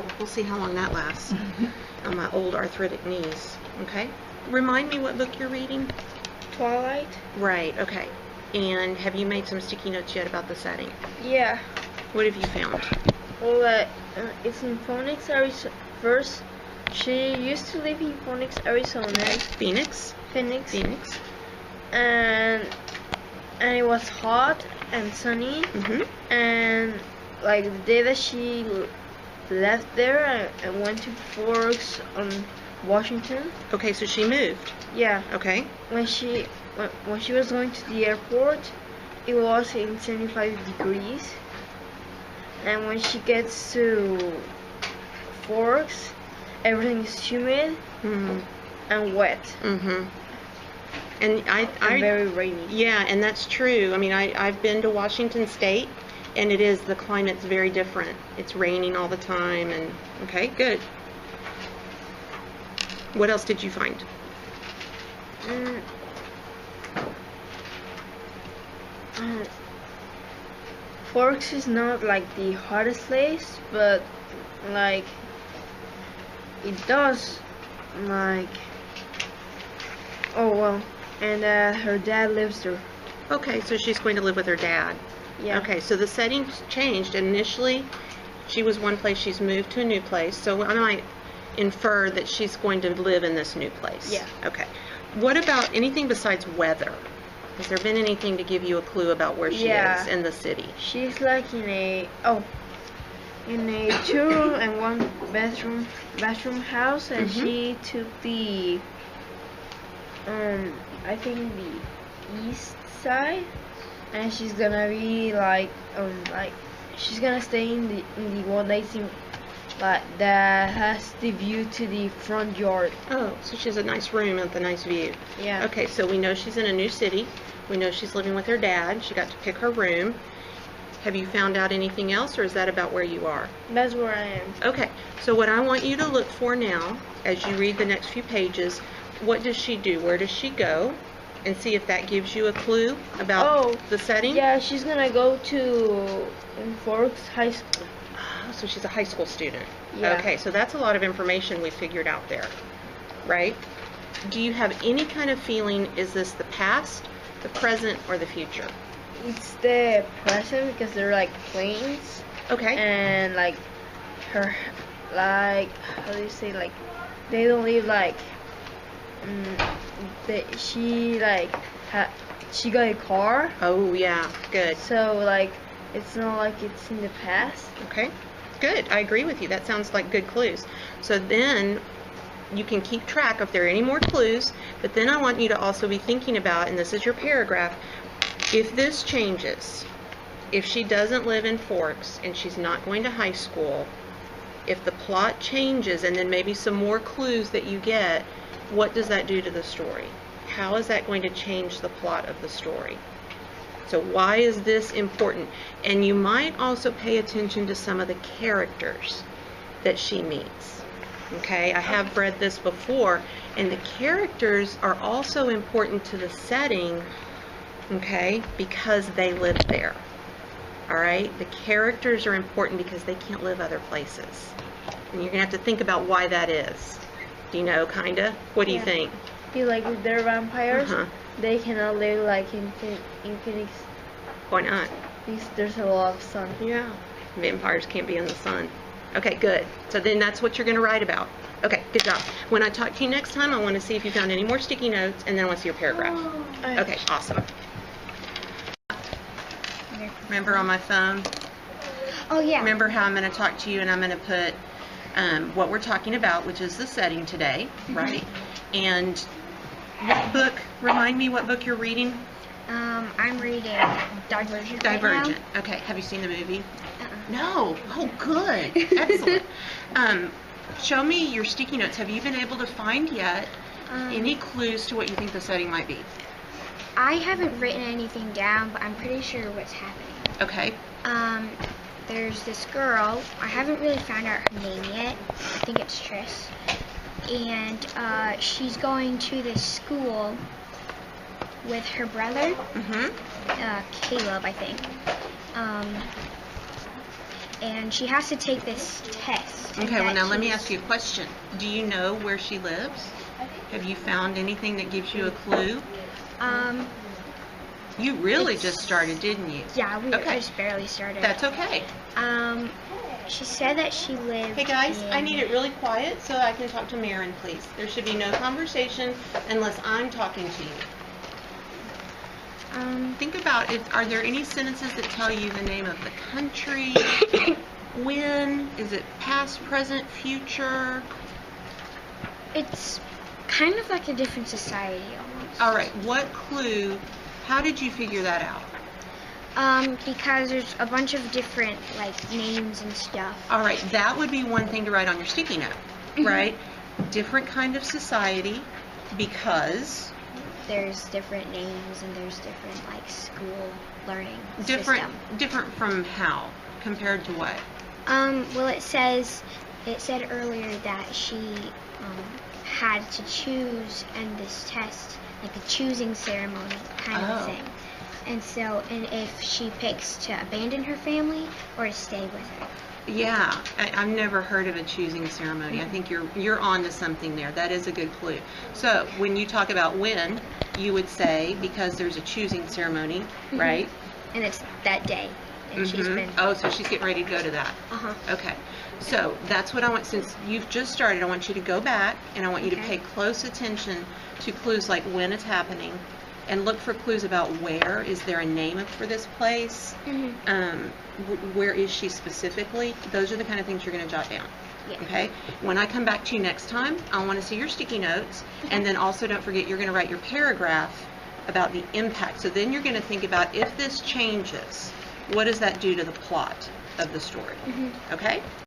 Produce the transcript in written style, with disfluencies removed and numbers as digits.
wheel. We'll see how long that lasts on my old arthritic knees. Okay? Remind me what book you're reading? Twilight? Right, okay. And have you made some sticky notes yet about the setting? Yeah. What have you found? Well, it's in Phoenix, Arizona. First, she used to live in Phoenix, Arizona. Phoenix? Phoenix. Phoenix. And it was hot and sunny. And like the day that she left there, I went to Forks on Washington. Okay, so she moved. Yeah. Okay. When she was going to the airport, it was in 75 degrees. And when she gets to Forks, everything is humid and wet. And and very rainy. Yeah, and that's true. I mean, I've been to Washington State, and it is, the climate's very different. It's raining all the time, and okay, good. What else did you find? Forks is not like the hottest place, but like it does like, oh well, and her dad lives there. Okay, so she's going to live with her dad. Yeah. Okay, so the setting's changed. Initially, she was one place, she's moved to a new place, so I might infer that she's going to live in this new place. Yeah. Okay. What about anything besides weather? Has there been anything to give you a clue about where she is in the city? She's like in a 2-room and 1 bathroom house, and she took the I think the east side, and she's gonna be like she's gonna stay in the one that's in that has the view to the front yard. Oh, so she has a nice room with a nice view. Yeah. Okay, so we know she's in a new city. We know she's living with her dad. She got to pick her room. Have you found out anything else, or is that about where you are? That's where I am. Okay, so what I want you to look for now, as you read the next few pages, what does she do? Where does she go? And see if that gives you a clue about the setting. Yeah, she's gonna go to Forks High School. So she's a high school student. Yeah. Okay, so that's a lot of information we figured out there, right? Do you have any kind of feeling, is this the past, the present, or the future? It's the present because they're like planes. Okay. And like her, like, how do you say, like, they don't live like, she got a car. Oh yeah, good. So like, it's not like it's in the past. Okay. Good. I agree with you. That sounds like good clues. So then you can keep track if there are any more clues, but then I want you to also be thinking about, and this is your paragraph, if this changes, if she doesn't live in Forks and she's not going to high school, if the plot changes and then maybe some more clues that you get, what does that do to the story? How is that going to change the plot of the story? So why is this important? And you might also pay attention to some of the characters that she meets. Okay, I have read this before, and the characters are also important to the setting, okay, because they live there. All right, the characters are important because they can't live other places. And you're going to have to think about why that is. Do you know, kinda? What do you think? Feel like if they're vampires, they cannot live like in Phoenix. Why not? Because there's a lot of sun. Yeah. Vampires can't be in the sun. Okay, good. So then that's what you're going to write about. Okay, good job. When I talk to you next time, I want to see if you found any more sticky notes, and then I want to see your paragraph. Okay, awesome. Remember on my phone? Oh, yeah. Remember how I'm going to talk to you, and I'm going to put what we're talking about, which is the setting today, right? And what book, remind me what book you're reading? I'm reading Divergent. Divergent. Right now. Okay. Have you seen the movie? No. Oh, good. Excellent. Show me your sticky notes. Have you been able to find yet any clues to what you think the setting might be? I haven't written anything down, but I'm pretty sure what's happening. Okay. There's this girl. I haven't really found out her name yet. I think it's Triss. And she's going to this school with her brother, Caleb, I think. and she has to take this test. Okay, well that now let me she's- ask you a question. Do you know where she lives? Have you found anything that gives you a clue? You really It's- just started, didn't you? Yeah, I Okay. just barely started. That's okay. She said that she lived. Hey guys, I in- need it really quiet so I can talk to Marin, please. There should be no conversation unless I'm talking to you. Think about are there any sentences that tell you the name of the country? When? Is it past, present, future? It's kind of like a different society almost. All right, what clue, how did you figure that out? Because there's a bunch of different like names and stuff. All right, that would be one thing to write on your sticky note, right? Different kind of society Mm-hmm. because There's different names and there's different like school learning different system. from how compared to what? Well, it said earlier that she had to choose in this test, like a choosing ceremony kind Oh. of thing. And if she picks to abandon her family or to stay with her. Yeah, I've never heard of a choosing ceremony. I think you're on to something there. That is a good clue. So when you talk about when, you would say because there's a choosing ceremony, right? And it's that day. And she's been. Oh, so she's getting ready to go to that. Uh-huh. Okay. So that's what I want. Since you've just started, I want you to go back and I want you to Okay. pay close attention to clues like when it's happening and look for clues about where. Is there a name for this place? Where is she specifically? Those are the kind of things you're going to jot down. Yeah. Okay? When I come back to you next time, I want to see your sticky notes. And then also don't forget you're going to write your paragraph about the impact. So then you're going to think about if this changes, what does that do to the plot of the story? Okay?